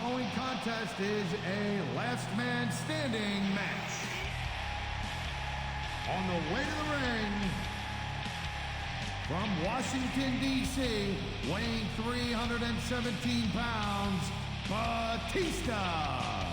following contest is a last man standing match. On the way to the ring, from Washington, D.C., weighing 317 pounds, Batista.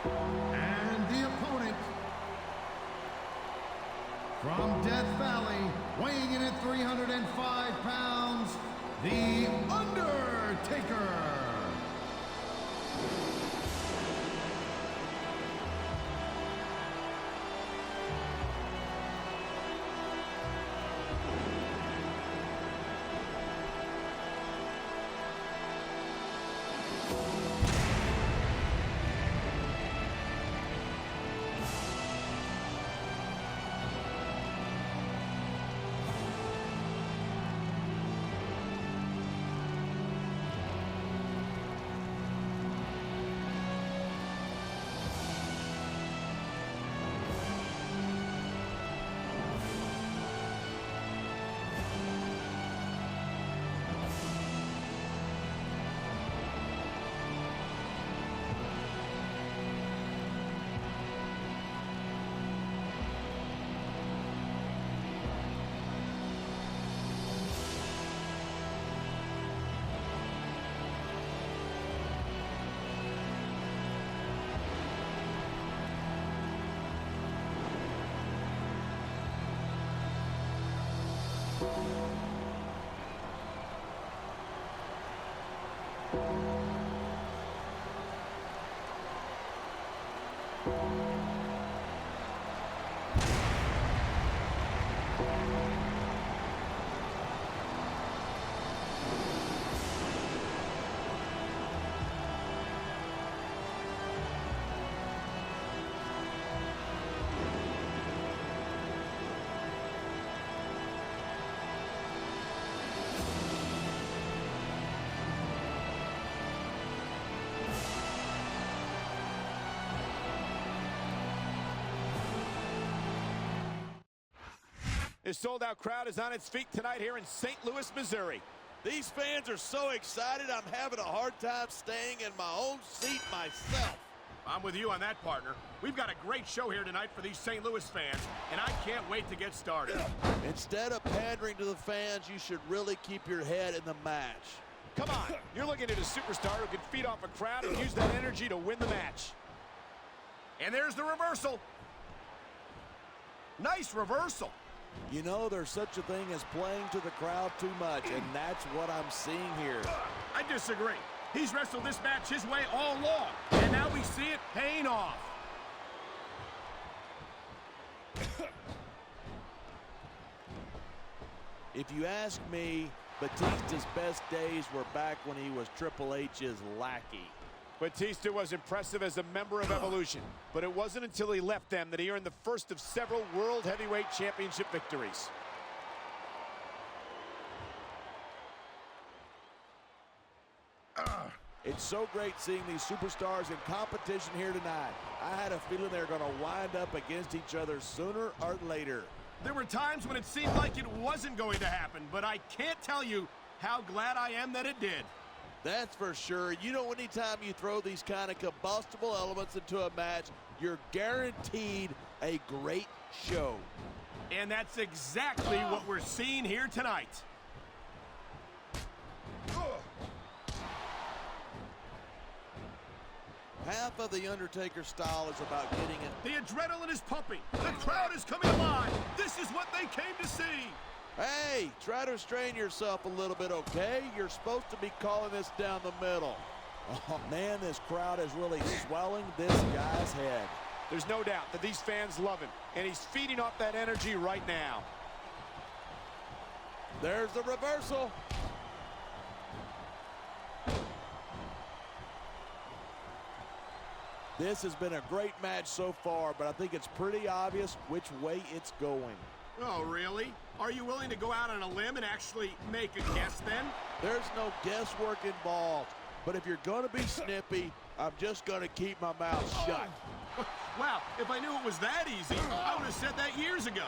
And the opponent, from Death Valley, weighing in at 305 pounds, The Undertaker. His sold-out crowd is on its feet tonight here in St. Louis, Missouri. These fans are so excited, I'm having a hard time staying in my own seat myself. I'm with you on that, partner. We've got a great show here tonight for these St. Louis fans, and I can't wait to get started. Instead of pandering to the fans, you should really keep your head in the match. Come on, you're looking at a superstar who can feed off a crowd and use that energy to win the match. And there's the reversal. Nice reversal. You know, there's such a thing as playing to the crowd too much, and that's what I'm seeing here. I disagree. He's wrestled this match his way all along, and now we see it paying off. If you ask me, Batista's best days were back when he was Triple H's lackey. Batista was impressive as a member of Evolution, but it wasn't until he left them that he earned the first of several World Heavyweight Championship victories. It's so great seeing these superstars in competition here tonight. I had a feeling they were going to wind up against each other sooner or later. There were times when it seemed like it wasn't going to happen, but I can't tell you how glad I am that it did. That's for sure. You know, anytime you throw these kind of combustible elements into a match, you're guaranteed a great show. And that's exactly what we're seeing here tonight. Half of the Undertaker style is about getting it. The adrenaline is pumping. The crowd is coming alive. This is what they came to see. Hey, try to restrain yourself a little bit, okay? You're supposed to be calling this down the middle. Oh, man, this crowd is really swelling this guy's head. There's no doubt that these fans love him, and he's feeding off that energy right now. There's the reversal. This has been a great match so far, but I think it's pretty obvious which way it's going. Oh, really? Are you willing to go out on a limb and actually make a guess then? There's no guesswork involved, but if you're going to be snippy, I'm just going to keep my mouth shut. Wow, if I knew it was that easy, I would have said that years ago.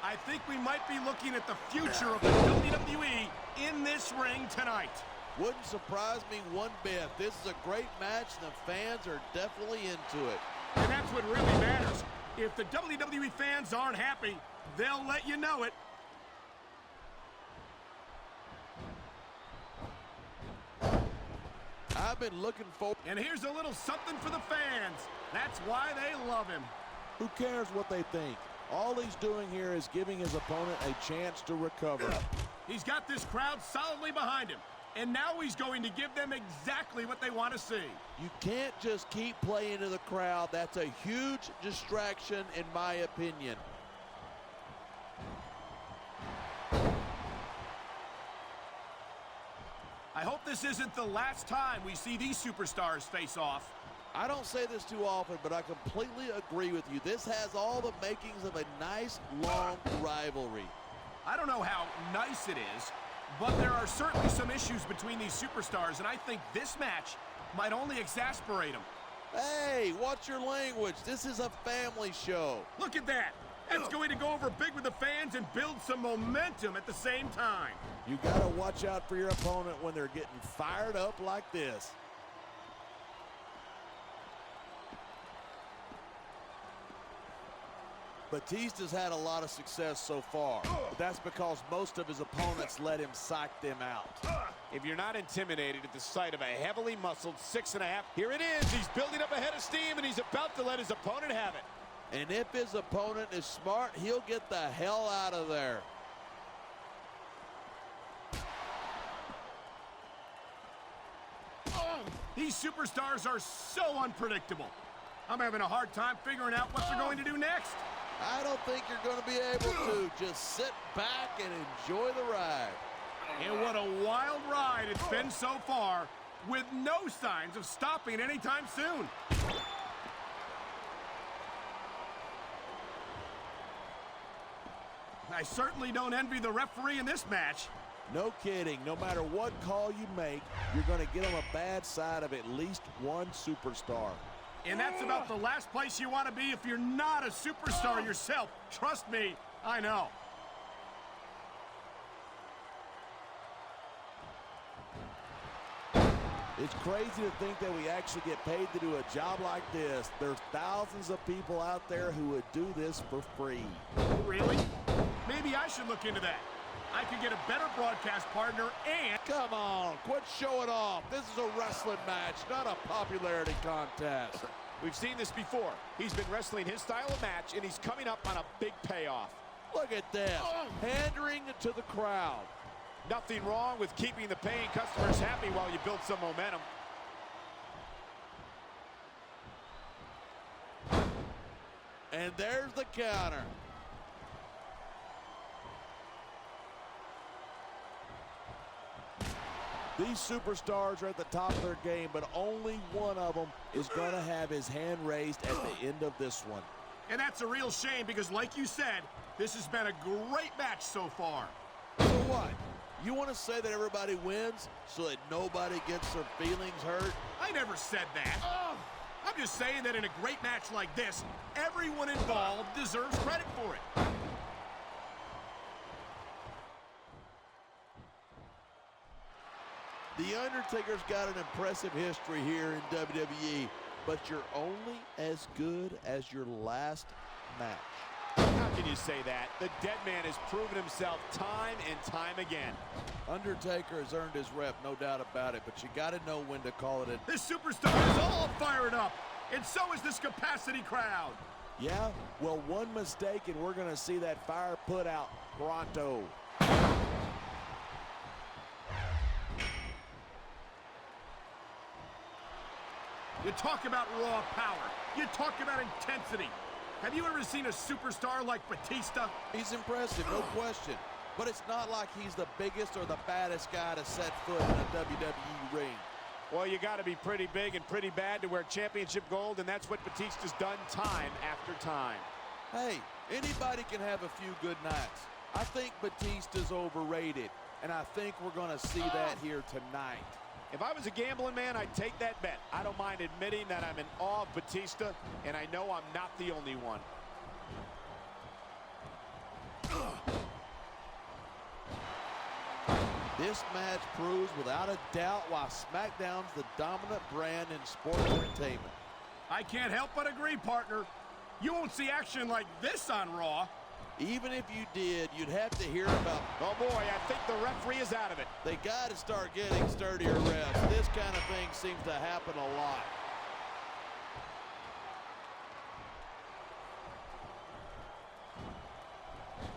I think we might be looking at the future of the WWE in this ring tonight. Wouldn't surprise me one bit. This is a great match, and the fans are definitely into it. And that's what really matters. If the WWE fans aren't happy, they'll let you know it. I've been looking for... And here's a little something for the fans. That's why they love him. Who cares what they think? All he's doing here is giving his opponent a chance to recover. He's got this crowd solidly behind him. And now he's going to give them exactly what they want to see. You can't just keep playing to the crowd. That's a huge distraction, in my opinion. I hope this isn't the last time we see these superstars face off. I don't say this too often, but I completely agree with you. This has all the makings of a nice, long rivalry. I don't know how nice it is, but there are certainly some issues between these superstars, and I think this match might only exasperate them. Hey, watch your language. This is a family show. Look at that. That's going to go over big with the fans and build some momentum at the same time. You got to watch out for your opponent when they're getting fired up like this. Batista's had a lot of success so far, but that's because most of his opponents let him psych them out. If you're not intimidated at the sight of a heavily muscled 6.5, here it is. He's building up a head of steam, and he's about to let his opponent have it. And if his opponent is smart, he'll get the hell out of there. These superstars are so unpredictable. I'm having a hard time figuring out what they're going to do next. I don't think you're going to be able to. Just sit back and enjoy the ride. And what a wild ride it's been so far, with no signs of stopping anytime soon. I certainly don't envy the referee in this match. No kidding. No matter what call you make, you're going to get on a bad side of at least one superstar. And that's about the last place you want to be if you're not a superstar yourself. Trust me, I know. It's crazy to think that we actually get paid to do a job like this. There's thousands of people out there who would do this for free. Really? Maybe I should look into that. I could get a better broadcast partner and... Come on, quit showing off. This is a wrestling match, not a popularity contest. We've seen this before. He's been wrestling his style of match, and he's coming up on a big payoff. Look at this, pandering to the crowd. Nothing wrong with keeping the paying customers happy while you build some momentum. And there's the counter. These superstars are at the top of their game, but only one of them is going to have his hand raised at the end of this one. And that's a real shame because, like you said, this has been a great match so far. So what? You want to say that everybody wins so that nobody gets their feelings hurt? I never said that. I'm just saying that in a great match like this, everyone involved deserves credit for it. The Undertaker's got an impressive history here in WWE, but you're only as good as your last match. How can you say that? The dead man has proven himself time and time again. Undertaker has earned his rep, no doubt about it, but you got to know when to call it. This superstar is all fired up, and so is this capacity crowd. Yeah? Well, one mistake, and we're going to see that fire put out pronto. You talk about raw power. You talk about intensity. Have you ever seen a superstar like Batista? He's impressive, no question. But it's not like he's the biggest or the baddest guy to set foot in a WWE ring. Well, you got to be pretty big and pretty bad to wear championship gold, and that's what Batista's done time after time. Hey, anybody can have a few good nights. I think Batista's overrated, and I think we're going to see that here tonight. If I was a gambling man, I'd take that bet. I don't mind admitting that I'm in awe of Batista, and I know I'm not the only one. This match proves without a doubt why SmackDown's the dominant brand in sports entertainment. I can't help but agree, partner. You won't see action like this on Raw. Even if you did, you'd have to hear about... Oh, boy, I think the referee is out of it. They got to start getting sturdier refs. This kind of thing seems to happen a lot.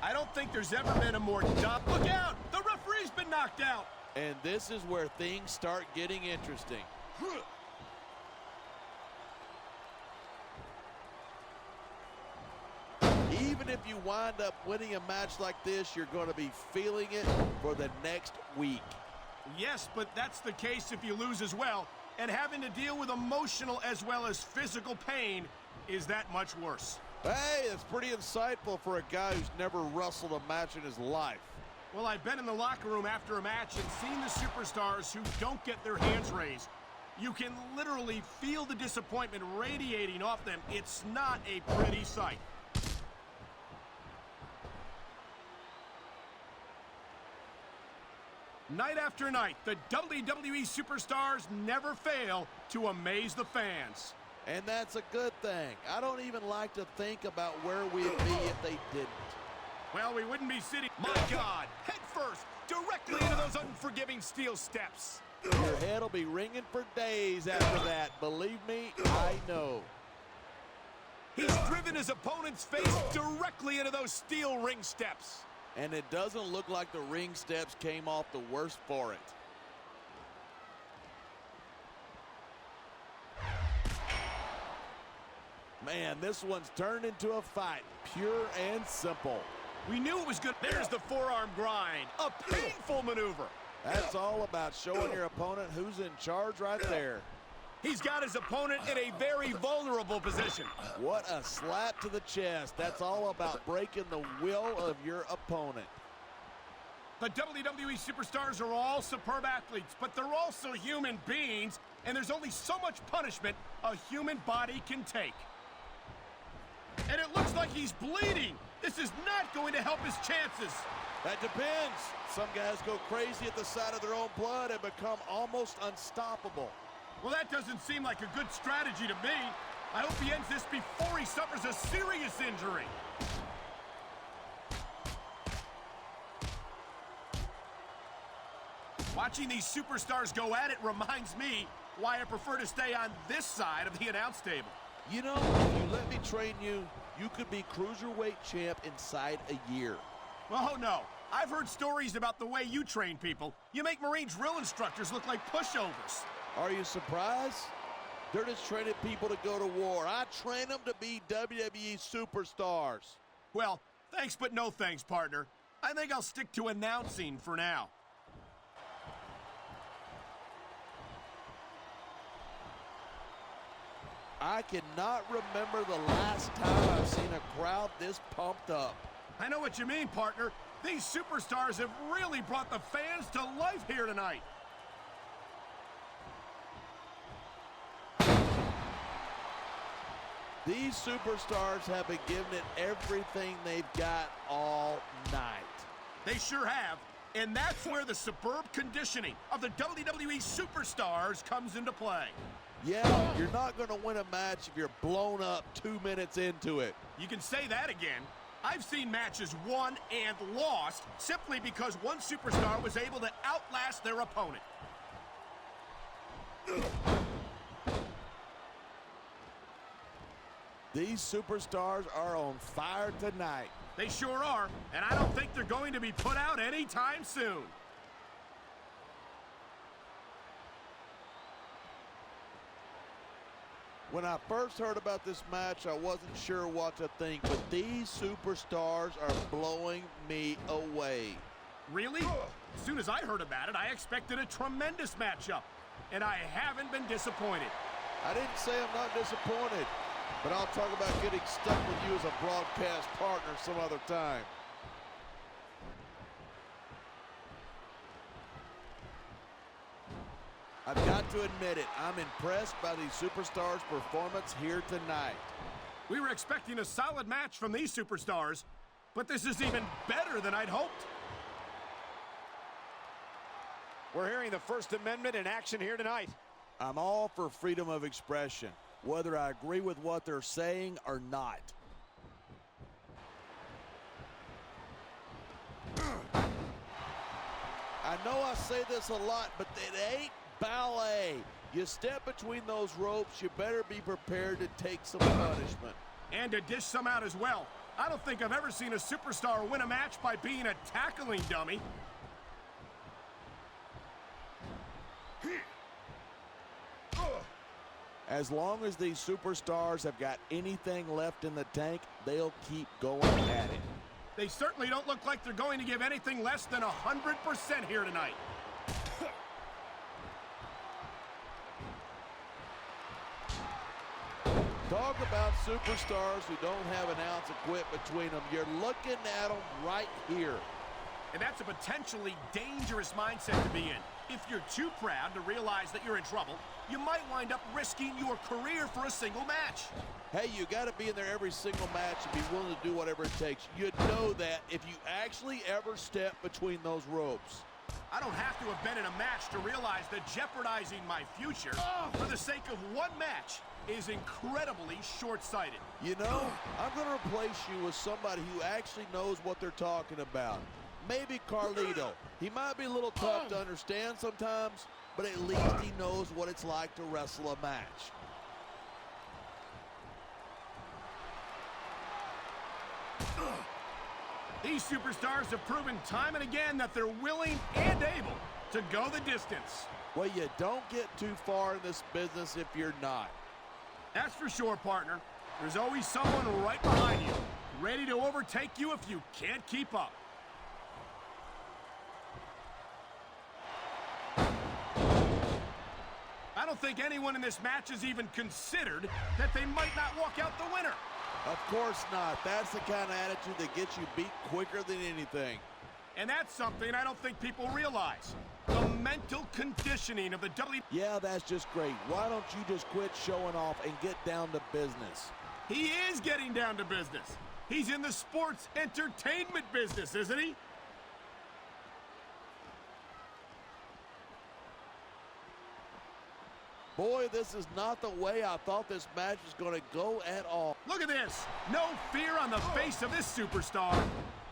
I don't think there's ever been a more dumb... Look out! The referee's been knocked out! And this is where things start getting interesting. Even if you wind up winning a match like this, you're going to be feeling it for the next week. Yes, but that's the case if you lose as well. And having to deal with emotional as well as physical pain is that much worse. Hey, that's pretty insightful for a guy who's never wrestled a match in his life. Well, I've been in the locker room after a match and seen the superstars who don't get their hands raised. You can literally feel the disappointment radiating off them. It's not a pretty sight. Night after night, the WWE Superstars never fail to amaze the fans. And that's a good thing. I don't even like to think about where we'd be if they didn't. Well, we wouldn't be sitting... My God, head first, directly into those unforgiving steel steps. Your head will be ringing for days after that. Believe me, I know. He's driven his opponent's face directly into those steel ring steps. And it doesn't look like the ring steps came off the worst for it. Man, this one's turned into a fight, pure and simple. We knew it was good. There's the forearm grind, a painful maneuver. That's all about showing your opponent who's in charge right there. He's got his opponent in a very vulnerable position. What a slap to the chest. That's all about breaking the will of your opponent. The WWE Superstars are all superb athletes, but they're also human beings, and there's only so much punishment a human body can take. And it looks like he's bleeding. This is not going to help his chances. That depends. Some guys go crazy at the sight of their own blood and become almost unstoppable. Well, that doesn't seem like a good strategy to me. I hope he ends this before he suffers a serious injury. Watching these superstars go at it reminds me why I prefer to stay on this side of the announce table. You know, if you let me train you, you could be cruiserweight champ inside a year. Oh, no. I've heard stories about the way you train people. You make Marine drill instructors look like pushovers. Are you surprised? They're just training people to go to war. I train them to be WWE superstars. Well, thanks but no thanks, partner. I think I'll stick to announcing for now. I cannot remember the last time I've seen a crowd this pumped up. I know what you mean, partner. These superstars have really brought the fans to life here tonight. These superstars have been giving it everything they've got all night. They sure have. And that's where the superb conditioning of the WWE Superstars comes into play. Yeah, you're not going to win a match if you're blown up 2 minutes into it. You can say that again. I've seen matches won and lost simply because one superstar was able to outlast their opponent. These superstars are on fire tonight. They sure are, and I don't think they're going to be put out anytime soon. When I first heard about this match, I wasn't sure what to think, but these superstars are blowing me away. Really? As soon as I heard about it, I expected a tremendous matchup, and I haven't been disappointed. I didn't say I'm not disappointed, but I'll talk about getting stuck with you as a broadcast partner some other time. I've got to admit it, I'm impressed by these superstars' performance here tonight. We were expecting a solid match from these superstars, but this is even better than I'd hoped. We're hearing the First Amendment in action here tonight. I'm all for freedom of expression, whether I agree with what they're saying or not. I know I say this a lot, but it ain't ballet. You step between those ropes, you better be prepared to take some punishment. And to dish some out as well. I don't think I've ever seen a superstar win a match by being a tackling dummy. As long as these superstars have got anything left in the tank, they'll keep going at it. They certainly don't look like they're going to give anything less than 100% here tonight. Talk about superstars who don't have an ounce of quit between them. You're looking at them right here. And that's a potentially dangerous mindset to be in. If you're too proud to realize that you're in trouble, you might wind up risking your career for a single match. Hey, you got to be in there every single match and be willing to do whatever it takes. You'd know that if you actually ever step between those ropes. I don't have to have been in a match to realize that jeopardizing my future for the sake of one match is incredibly short-sighted. You know, I'm going to replace you with somebody who actually knows what they're talking about. Maybe Carlito. He might be a little tough to understand sometimes, but at least he knows what it's like to wrestle a match. These superstars have proven time and again that they're willing and able to go the distance. Well, you don't get too far in this business if you're not. That's for sure, partner. There's always someone right behind you, ready to overtake you if you can't keep up. I don't think anyone in this match has even considered that they might not walk out the winner. Of course not. That's the kind of attitude that gets you beat quicker than anything. And that's something I don't think people realize. The mental conditioning of the WWE. Yeah, that's just great. Why don't you just quit showing off and get down to business? He is getting down to business. He's in the sports entertainment business, isn't he? Boy, this is not the way I thought this match was going to go at all. Look at this. No fear on the face of this superstar.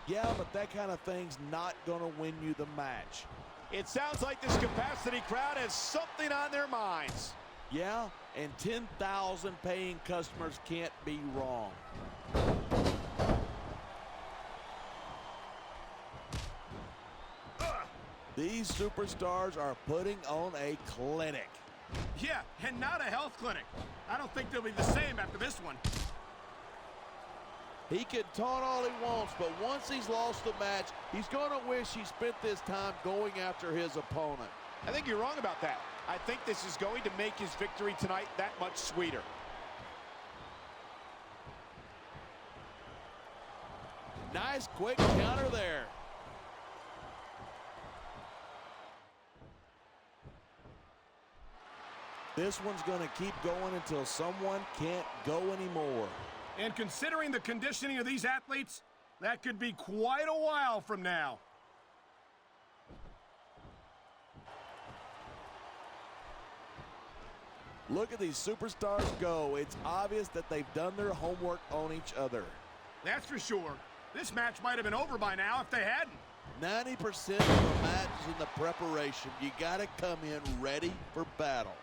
Yeah, but that kind of thing's not going to win you the match. It sounds like this capacity crowd has something on their minds. Yeah, and 10,000 paying customers can't be wrong. These superstars are putting on a clinic. Yeah, and not a health clinic. I don't think they'll be the same after this one. He can taunt all he wants, but once he's lost the match, he's going to wish he spent this time going after his opponent. I think you're wrong about that. I think this is going to make his victory tonight that much sweeter. Nice quick counter there. This one's going to keep going until someone can't go anymore. And considering the conditioning of these athletes, that could be quite a while from now. Look at these superstars go. It's obvious that they've done their homework on each other. That's for sure. This match might have been over by now if they hadn't. 90% of the match is in the preparation. You got to come in ready for battle.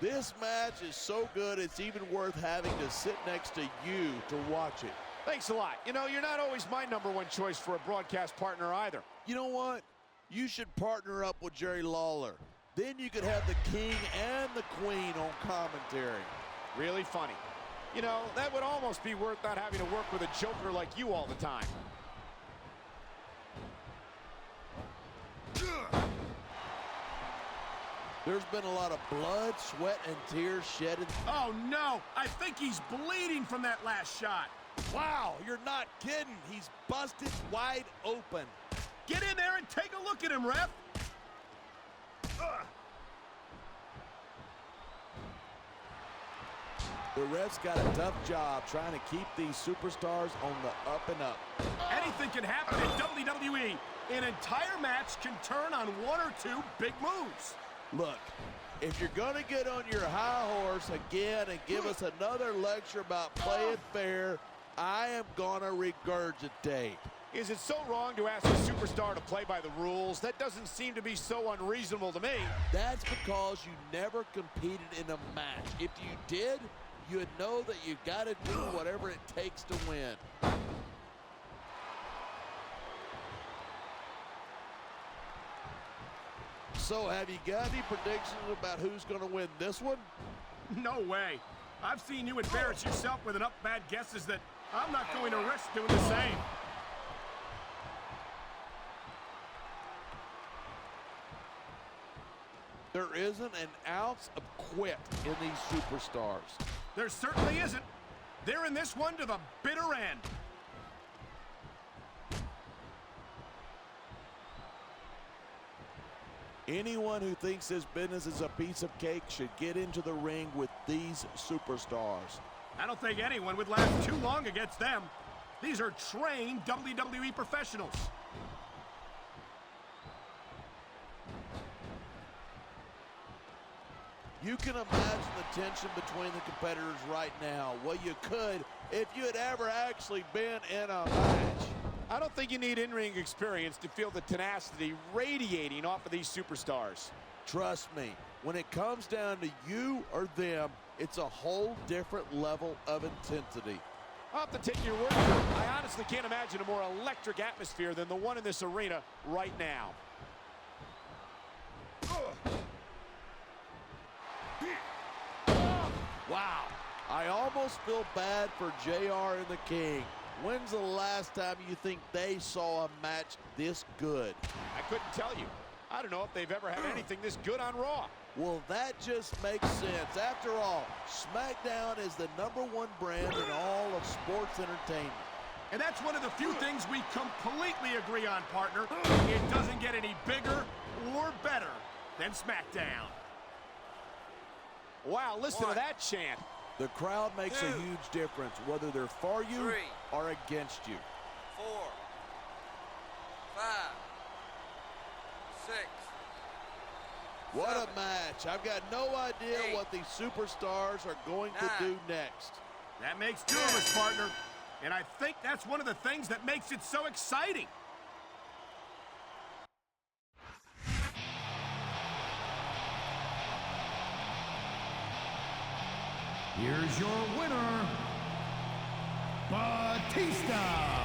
This match is so good, it's even worth having to sit next to you to watch it. Thanks a lot. You know, you're not always my #1 choice for a broadcast partner either. You know what? You should partner up with Jerry Lawler. Then you could have the king and the queen on commentary. Really funny. You know, that would almost be worth not having to work with a joker like you all the time. There's been a lot of blood, sweat, and tears shed. Oh, no. I think he's bleeding from that last shot. Wow, you're not kidding. He's busted wide open. Get in there and take a look at him, ref. The ref's got a tough job trying to keep these superstars on the up and up. Anything can happen in WWE. An entire match can turn on one or two big moves. Look, if you're going to get on your high horse again and give us another lecture about playing fair, I am going to regurgitate. Is it so wrong to ask a superstar to play by the rules? That doesn't seem to be so unreasonable to me. That's because you never competed in a match. If you did, you'd know that you got to do whatever it takes to win. So, have you got any predictions about who's going to win this one? No way. I've seen you embarrass yourself with enough bad guesses that I'm not going to risk doing the same. There isn't an ounce of quit in these superstars. There certainly isn't. They're in this one to the bitter end. Anyone who thinks this business is a piece of cake should get into the ring with these superstars. I don't think anyone would last too long against them. These are trained WWE professionals. You can imagine the tension between the competitors right now. Well, you could if you had ever actually been in a match. I don't think you need in-ring experience to feel the tenacity radiating off of these superstars. Trust me, when it comes down to you or them, it's a whole different level of intensity. I'll have to take your word for it. I honestly can't imagine a more electric atmosphere than the one in this arena right now. Wow, I almost feel bad for JR and the King. When's the last time you think they saw a match this good? I couldn't tell you. I don't know if they've ever had anything this good on Raw. Well, that just makes sense. After all, SmackDown is the #1 brand in all of sports entertainment. And that's one of the few things we completely agree on, partner. It doesn't get any bigger or better than SmackDown. Wow, listen to that chant. The crowd makes a huge difference, whether they're for you or against you. 4, 5, 6. What a match. I've got no idea what these superstars are going to do next. That makes two of us, partner. And I think that's one of the things that makes it so exciting. Here's your winner, Batista